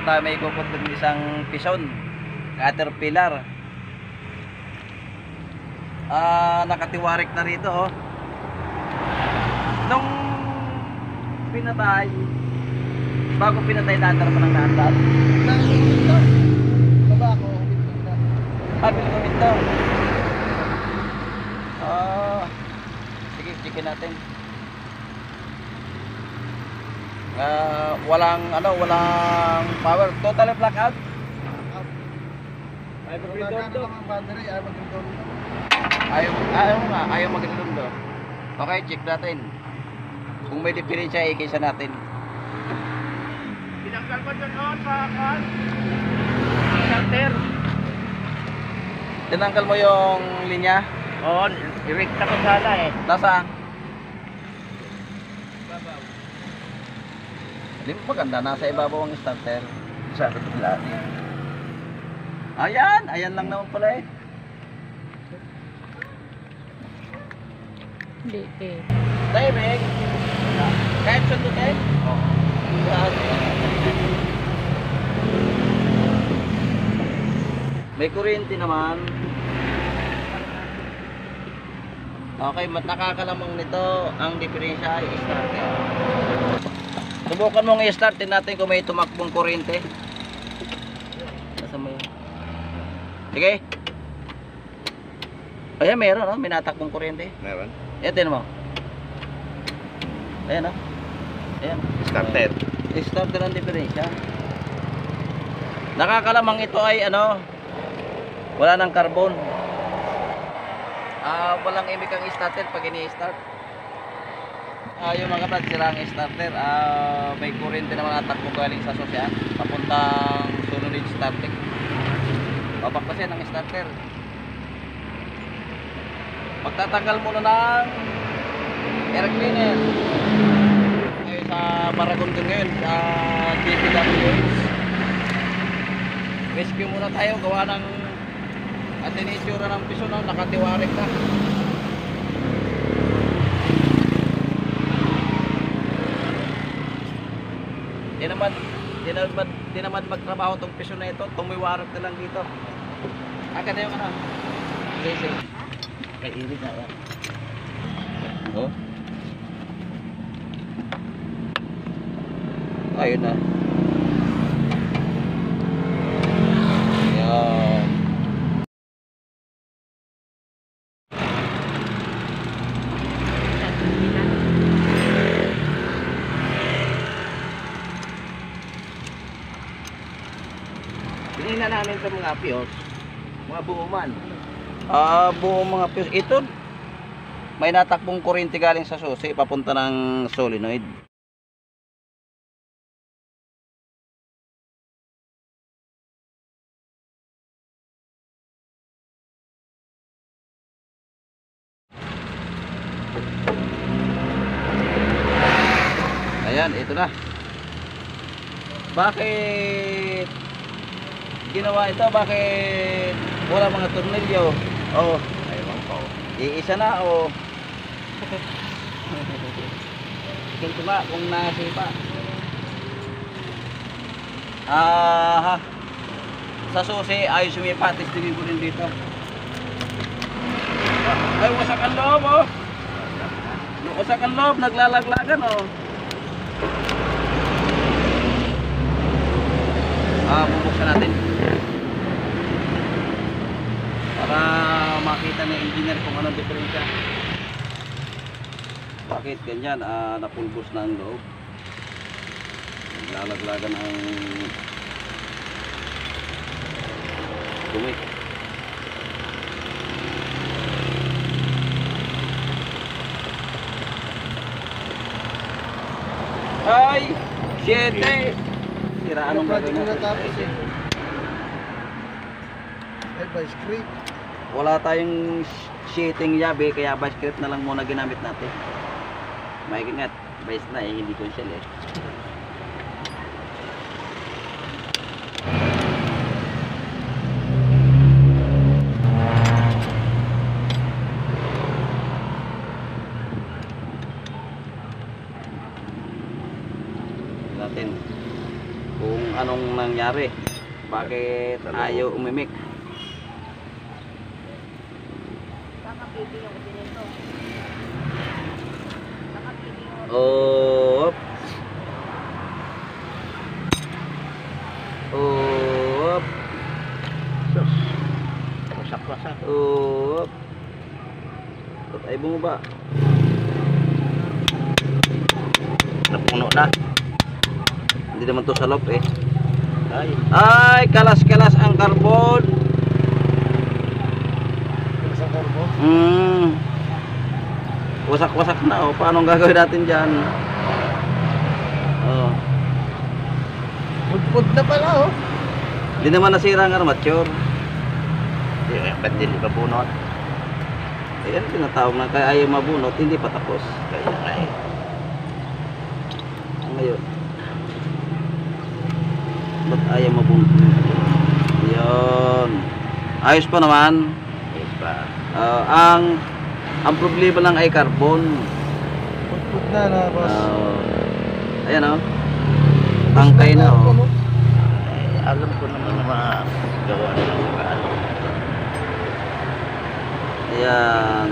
tayo may ikukot ng isang pison, caterpillar. Nakatiwarik na rito, oh. Nung pinatay, bago pinatay, naandar pa ng naandar. Nangungulito. Baba ako, humit-humit. Humit daw. Sige, checkin natin. Walang power. Totally blackout. Wala na ang battery, ay mag-redown. Ayaw mag-redondo. Okay, check natin. Kung may diferensya, ikisa natin. Tinanggal ko dyan sa kan. Starter. Tinanggal mo yung linya? Oo, direkta ko sana eh. Nasaan? Hindi mo maganda, nasa ibabaw ang starter. Sa ilalim. Ayan lang naman pala eh. Hindi eh. Timing. Kahit sundutin? Oo. May kuryente naman. Okay, nakakalamang nito ang diferensya ay starter. Subukan mong i-startin natin kung may tumakbong kuryente. Nasaan mo yun? Sige. Ayan, meron, no? May natakbong kuryente. Meron? Ayan, tinan mo. Ayan, no? Ayan. Starter. Starter ang diferensya. Nakakalamang ito ay wala ng carbon. Walang imik ang starter pag ini-start. Yung mga kapatid, sila ang starter. May kuryente naman natakbo galing sa sosya papuntang sunod starting. Papakpasin ang starter. Pagtatanggal muna ng air cleaner ngayon sa Paragon din ngayon sa DPWH. Rescue muna tayo, gawa ng atin itsura ng piso, no? Nakatiwarik na. Di naman magtrabaho tong piso na ito, tumiwarik na lang dito. Agad na yung Sige. Kay ilig na yan. Oh. Ayun na. Yan. Tingnan namin sa mga fuse, mga buuman. Buong mga fuse. Ito, may natakbong kuryente galing sa susi papunta ng solenoid. Ayan, ito na. Bakit ginawa ito? Bakit wala mga tornilyo? Oh, ayun po. Iisa na o. Ito ba kung nasipa? Sa susi ay sumipa, testingin ko rin dito. Ay, wasak ang loob, oh. Wasak ang loob, naglalaglagan, oh. Bubuksan natin para makita ng engineer kung anong diferensya. Bakit ganyan? Napulbos na ang loob, naglalaglagan ang dumi. Ay! 7! Sira anong gagawin natin? By script. Wala tayong sheeting yabe, kaya by script na lang muna ginamit natin. May ingat, base na eh, hindi ko shell eh. natin kung anong nangyari. Bakit ayaw umimik? Op. Op. Sus. Wasak-wasak. Op. Ba't ay bumaba? Napuno na. Hindi naman to salop eh. Ay. Ay, kalas-kalas ang carbon. Isang karbo. Wasak-wasak na oh. Paano ang gagawin natin dyan? Oh. Pud-pud na pala oh. Hindi naman nasira ang armature. Ba't hindi pa bunot? Ayan, tinatawag na kaya ayaw mabunot, hindi pa tapos. Kaya nga eh. Ngayon. Ba't ayaw mabunot? Ayan. Ayos pa naman. Yes pa. Ang problema lang ay carbon. Pud-pud na boss. Ayan oh. Tangkay na oh. Ay, alam ko naman na mga gawa na ng mga Ayan.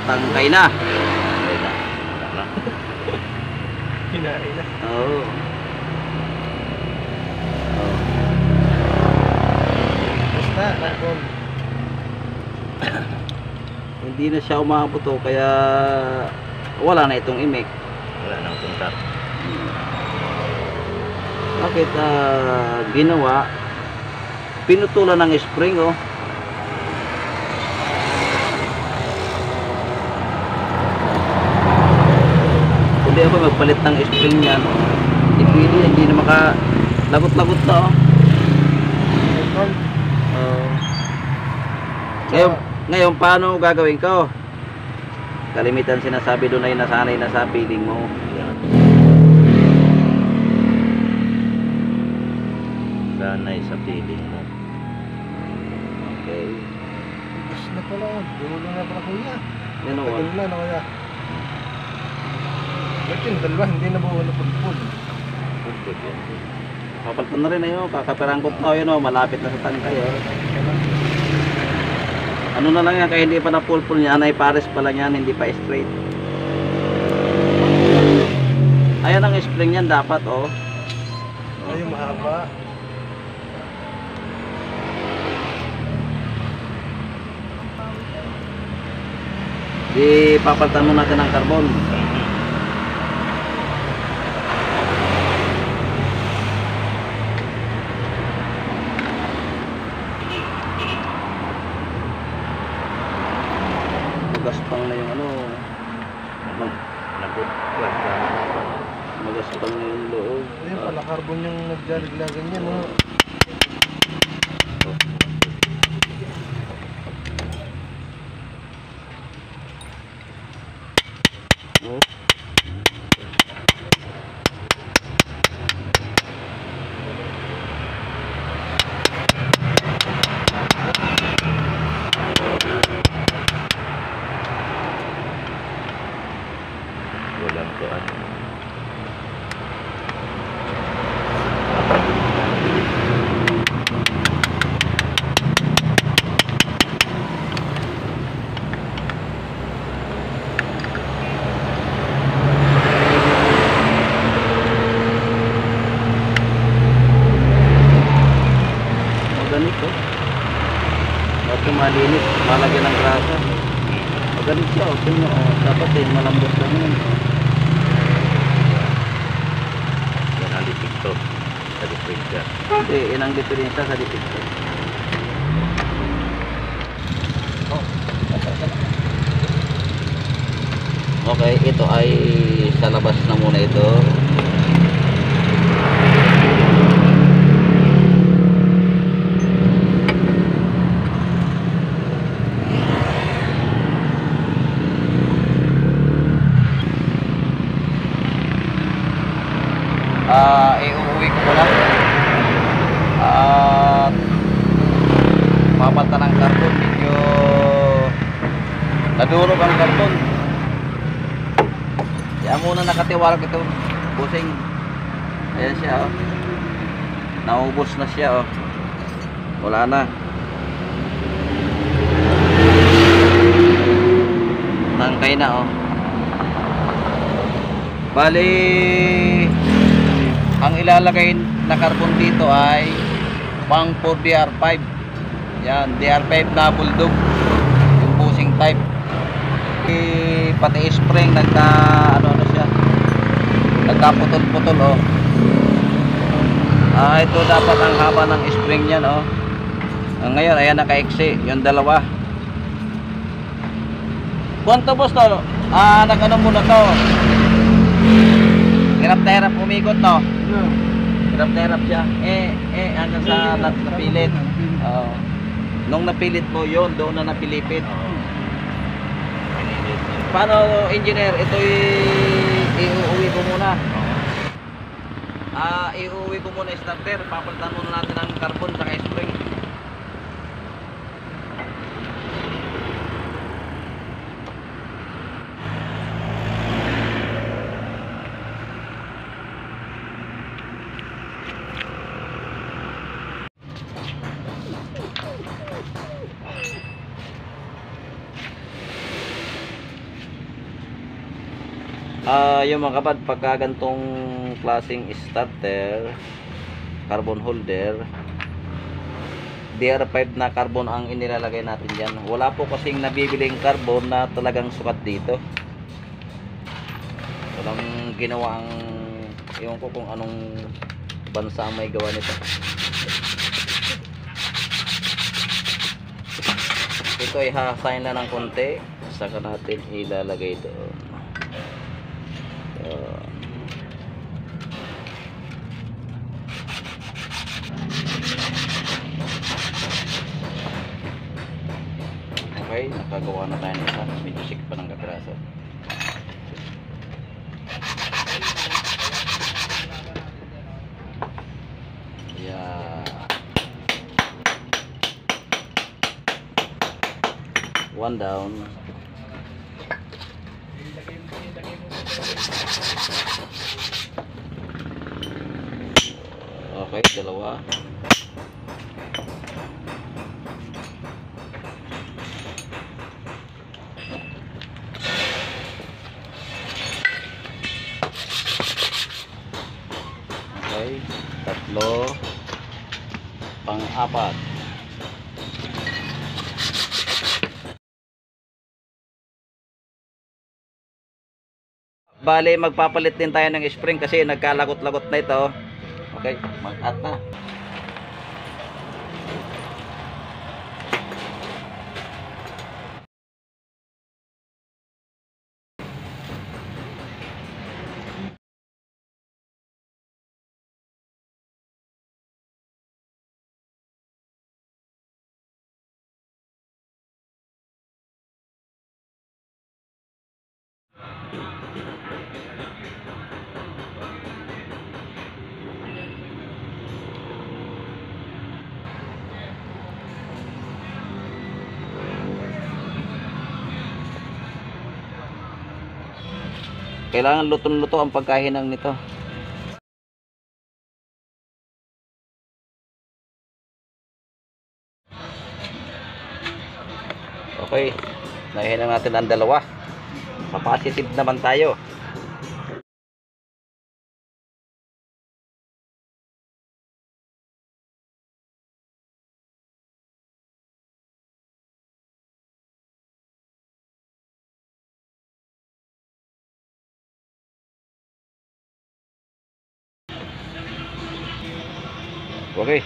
Tangkay na. Ay na. Wala na. Hinain na. Oo. Oh. Basta, carbon. Hindi na siya umabot oh, kaya wala na itong imik. Wala nang tuntat. Bakit ginawa? Pinutulan ng spring oh. Hindi ako magpalit ng spring niyan. Hindi na lagot-lagot na oh. Ngayon paano gagawin ko? Kalimitan sinasabi doon ay nasanay na sa feeling mo. Sanay sa feeling mo. Okay. Bus na pala. Dulo na pala kuya. Yan o. Tagal na kuya. Ba't yung dalawa hindi na buo na pudpud? Pudpud yan. Papalitan na rin ayo. Kakaperangkot na yun o. Malapit na sa tangkay o. Ano na lang yan, kaya hindi pa na pulpul niya, anay pares pa lang yan, hindi pa straight. Ayan ang spring yan dapat oh. Ay, mahaba. Di papalitan mo natin ng carbon. Magaspang na yung ano. Magaspang na yung loob. Ayun pala, carbon yung nagjariglagan niya, no? Oh. Walang kuan. Organic oh. Dapat malinis, malagyan ng grasa. Organic siya oh. Tingnan oh. Dapat din malambot lang yun. Yan ang dipikto. Sa dipikto. Hindi, yun ang diferensya sa dipik. Okay, ito ay sa labas na muna ito. Iuwi ko muna. At papalta ng karton. Medyo nadurog ang karton. Kaya muna nakatiwarag ito. Busing. Ayan siya oh. Naubos na siya, oh. Wala na. Tangkay na, oh. Bali, ang ilalagay na carbon dito ay pang 4 DR5. Yan, DR5 na bulldog, yung bushing type. Pati spring nagka ano siya, nagkaputol-putol, oh. Ito dapat ang haba ng spring niyan, oh. Ngayon ayan, naka-exe yung dalawa. Kwanto boss to? Nag-ano muna to, hirap na hirap umikot, no? Hirap na hirap siya. Hanggang sa napilit. Nung napilit mo yun, doon na napilipit. Paano, engineer? Ito iuwi ko muna. Iuwi ko muna yung starter. Papalitan muna natin ang carbon sa spring. Yung mga kapad, pagka gantong klaseng starter, carbon holder, DR5 na carbon ang inilalagay natin dyan. Wala po kasing nabibiling carbon na talagang sukat dito. Walang ginawa ang, ewan ko kung anong bansa may gawa nito. Ito ay hasayin lang ng konti, saka natin ilalagay doon. Okay, nakagawa na tayo ng isa. Medyo sick pa ng kapiraso. Yeah. One down. Okay, dalawa. Okay, tatlo. Pang-apat. Bale, magpapalit din tayo ng spring kasi nagkalagot-lagot na ito. Okay, mag-at na. Kailangan lutong-luto ang pagkahinang nito. Okay, nahinang natin ang dalawa. Positive naman tayo. Okay.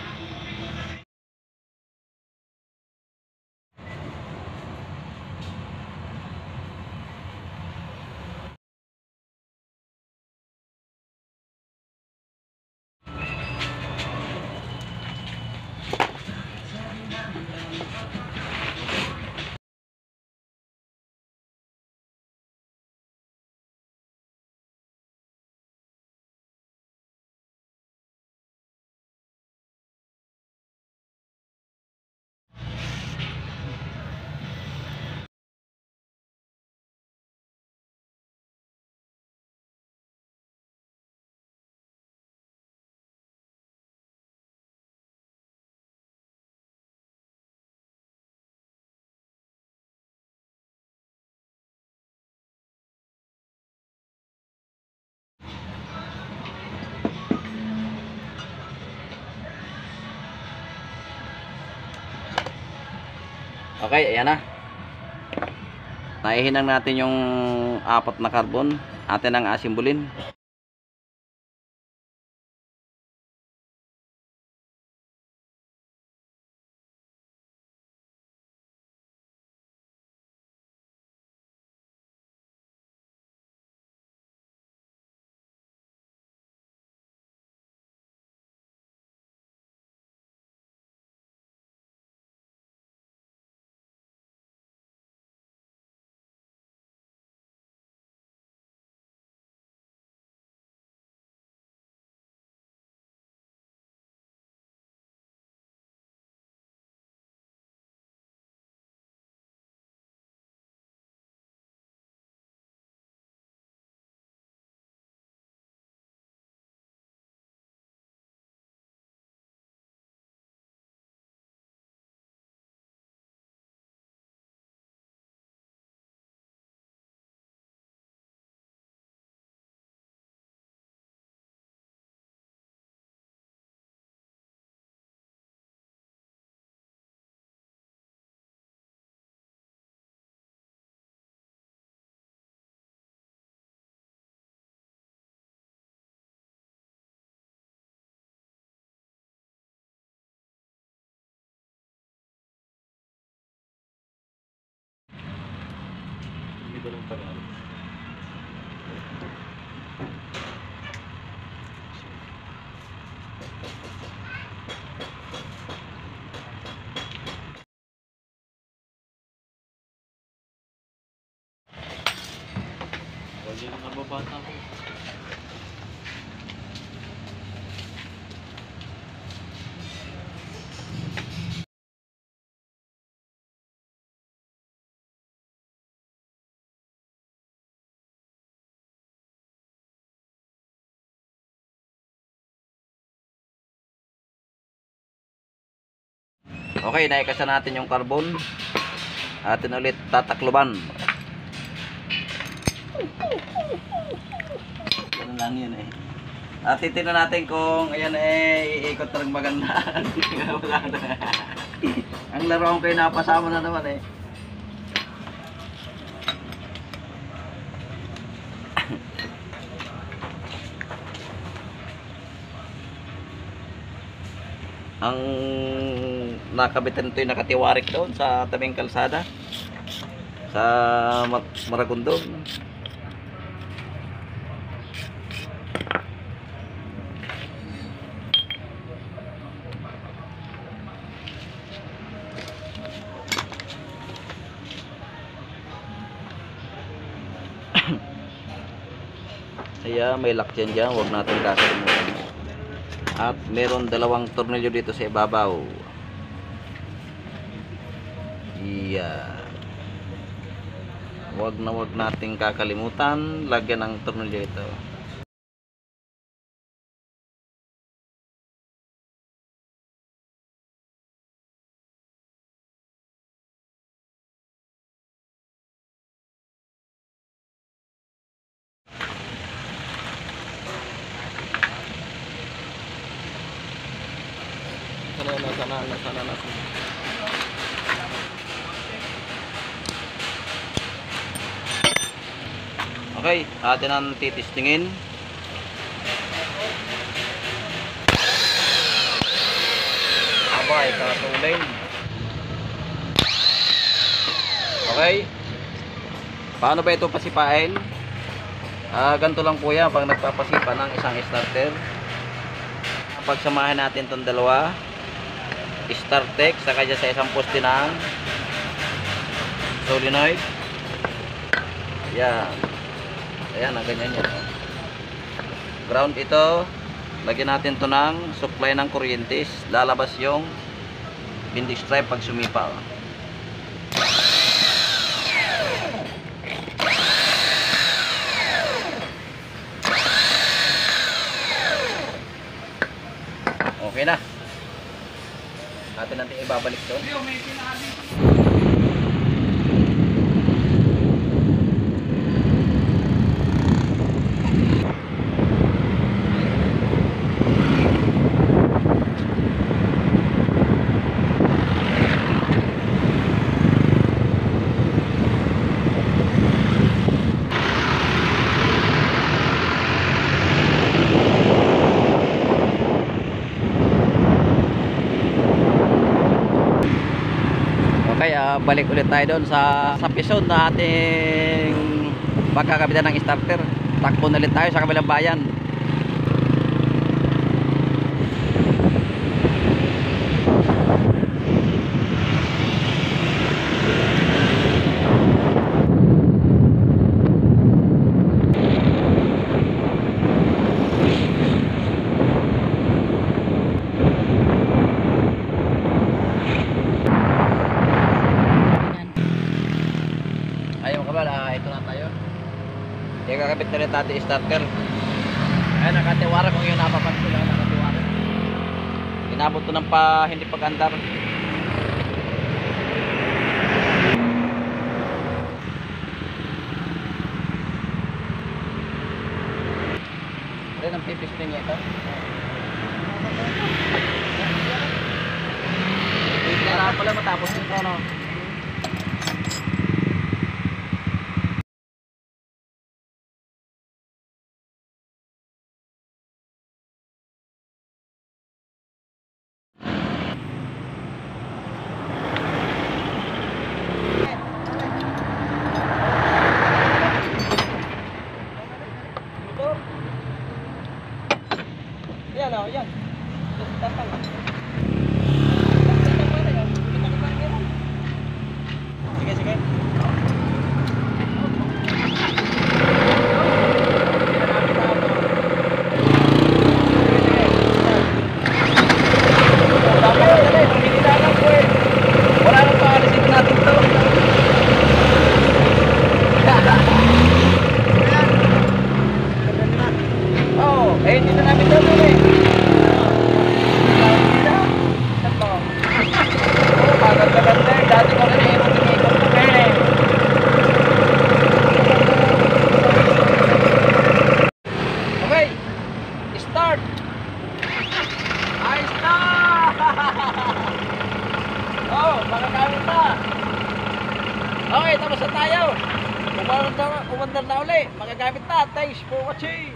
Okay, ayan na. Naihinang natin yung apat na carbon. Atin ang asimbulin. Dito lang tagal. Hindi na nababata ko. Okay, naikasa natin yung carbon. Atin ulit tatakluban. Ganun lang yun eh. At titignan natin kung ayan iikot na rin maganda. Wala na. Ang laruan ko yung napasama na naman eh. Ang nakabitan ito yung nakatiwarik doon sa tabing kalsada sa Maragondong. Kaya may lock dyan, huwag natin kakalimutan. At meron dalawang tornilyo dito sa ibabaw. Huwag nating kakalimutan lagyan ng tornilyo ito. Sana. Okay, atin ang titistingin. Abay, katulin. Okay. Paano ba ito pasipain? Ganito lang po yan pag nagpapasipa ng isang starter. Pagsamahin natin itong dalawa, starter saka dyan sa isang poste ng solenoid. Ayan, ganyan yan. Ground ito. Lagyan natin to ng supply ng kuryente. Lalabas yung binding stripe pag sumipa. Okay na. Atin natin ibabalik doon. balik ulit tayo doon sa pisod na ating pagkakabitan ng starter. Takbo na ulit tayo sa kabilang bayan. Ito na tayo. Kaya kakabit na rin natin starter. Ayan, nakatiwara kung yun napapansin lang nakatiwara. Inabot to ng hindi pag-andar. Ayan ang pipis niya ito. Kaya pala matapos nito, no? Yan o, yan. Tatang. Sige, sige. Wala nang paalisin natin to. Oh, eh, hindi na namin daw eh. Maganda-ganda eh. Dati ko na ikot-ikot na eh. Okay. Start. Ay, start. Oh, makakamit na. Okay, tapos na tayo. Umandar na uli. Magagamit na. Thanks for watching.